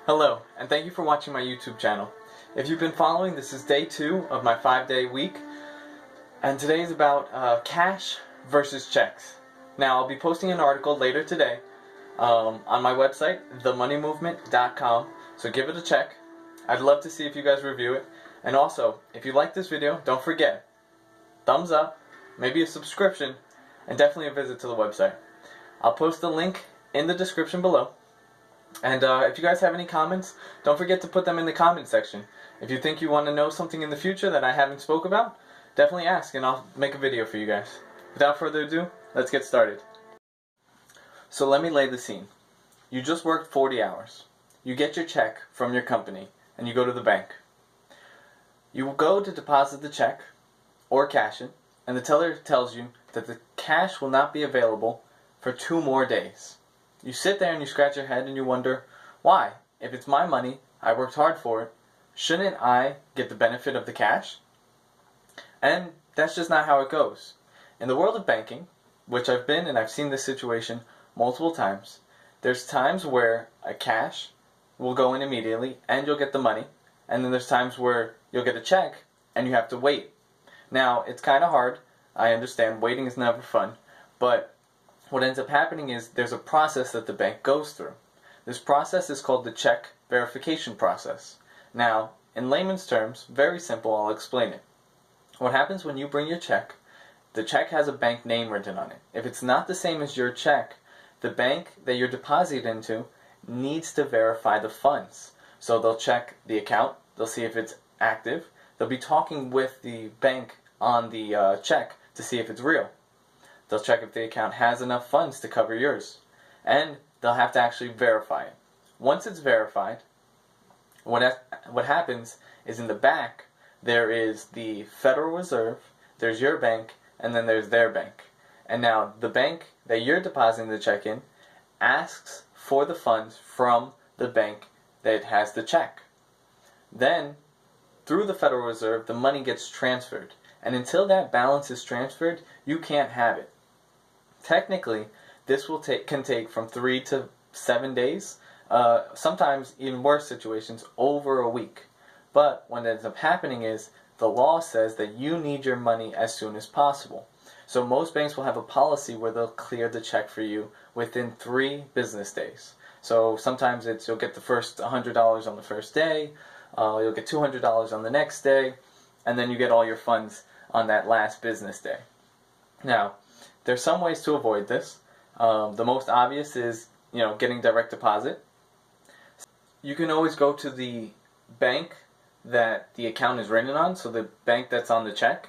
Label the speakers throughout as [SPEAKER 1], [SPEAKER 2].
[SPEAKER 1] Hello, and thank you for watching my YouTube channel. If you've been following, this is day 2 of my 5-day week, and today is about cash versus checks. Now, I'll be posting an article later today on my website, themoneymovement.com, so give it a check. I'd love to see if you guys review it, and also, if you like this video, don't forget, thumbs up, maybe a subscription, and definitely a visit to the website. I'll post the link in the description below. And if you guys have any comments, don't forget to put them in the comment section. If you think you want to know something in the future that I haven't spoke about, definitely ask and I'll make a video for you guys. Without further ado, let's get started. So let me lay the scene. You just worked 40 hours. You get your check from your company and you go to the bank. You will go to deposit the check or cash it, and the teller tells you that the cash will not be available for 2 more days. You sit there and you scratch your head and you wonder, why? If it's my money, I worked hard for it, shouldn't I get the benefit of the cash? And that's just not how it goes. In the world of banking, which I've been and I've seen this situation multiple times, there's times where a cash will go in immediately and you'll get the money, and then there's times where you'll get a check and you have to wait. Now, it's kind of hard. I understand waiting is never fun, but what ends up happening is there's a process that the bank goes through. This process is called the check verification process. Now, in layman's terms, very simple, I'll explain it. What happens when you bring your check, the check has a bank name written on it. If it's not the same as your check, the bank that you're deposited into needs to verify the funds. So they'll check the account, they'll see if it's active, they'll be talking with the bank on the check to see if it's real. They'll check if the account has enough funds to cover yours. And they'll have to actually verify it. Once it's verified, what happens is in the back, there is the Federal Reserve, there's your bank, and then there's their bank. And now the bank that you're depositing the check in asks for the funds from the bank that has the check. Then, through the Federal Reserve, the money gets transferred. And until that balance is transferred, you can't have it. Technically, this can take from 3 to 7 days, sometimes even worse situations, over a week. But what ends up happening is the law says that you need your money as soon as possible. So most banks will have a policy where they'll clear the check for you within 3 business days. So sometimes you'll get the first $100 on the first day, you'll get $200 on the next day, and then you get all your funds on that last business day. Now, there's some ways to avoid this. The most obvious is, getting direct deposit. You can always go to the bank that the account is written on, so the bank that's on the check.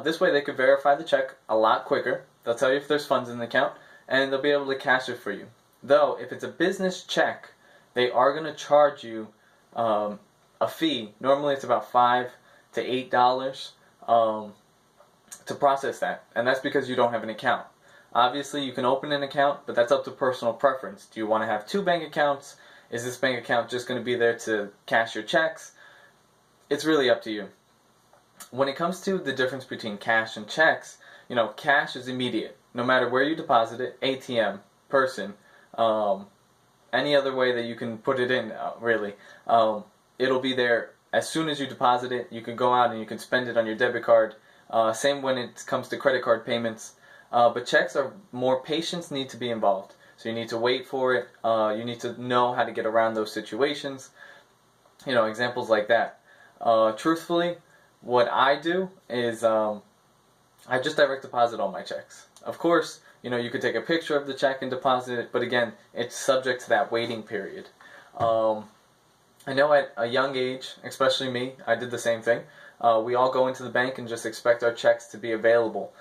[SPEAKER 1] This way they could verify the check a lot quicker. They'll tell you if there's funds in the account, and they'll be able to cash it for you. Though, if it's a business check, they are going to charge you a fee. Normally it's about $5 to $8 to process that, and that's because you don't have an account. Obviously, you can open an account, but that's up to personal preference. Do you want to have 2 bank accounts? Is this bank account just going to be there to cash your checks? It's really up to you. When it comes to the difference between cash and checks, cash is immediate. No matter where you deposit it, ATM, person, any other way that you can put it in, really, it'll be there as soon as you deposit it. You can go out and you can spend it on your debit card. Same when it comes to credit card payments. But checks are more, patience need to be involved. So you need to wait for it. You need to know how to get around those situations. Examples like that. Truthfully, what I do is I just direct deposit all my checks. Of course, you could take a picture of the check and deposit it, but again, it's subject to that waiting period. I know at a young age, especially me, I did the same thing. We all go into the bank and just expect our checks to be available.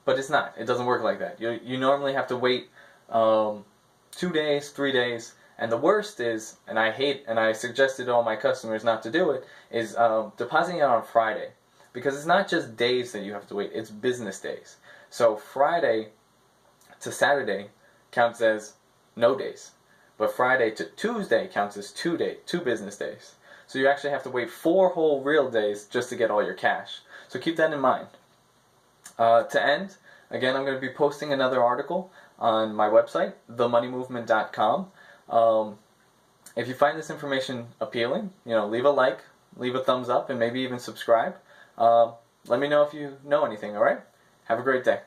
[SPEAKER 1] But it's not. It doesn't work like that. You normally have to wait 2 days, 3 days. And the worst is, and I suggested to all my customers not to do it, is depositing it on Friday. Because it's not just days that you have to wait, it's business days. So Friday to Saturday counts as no days. But Friday to Tuesday counts as 2 business days. So you actually have to wait 4 whole real days just to get all your cash. So keep that in mind. To end, again, I'm going to be posting another article on my website, themoneymovement.com. If you find this information appealing, leave a like, leave a thumbs up, and maybe even subscribe. Let me know if you know anything, alright? Have a great day.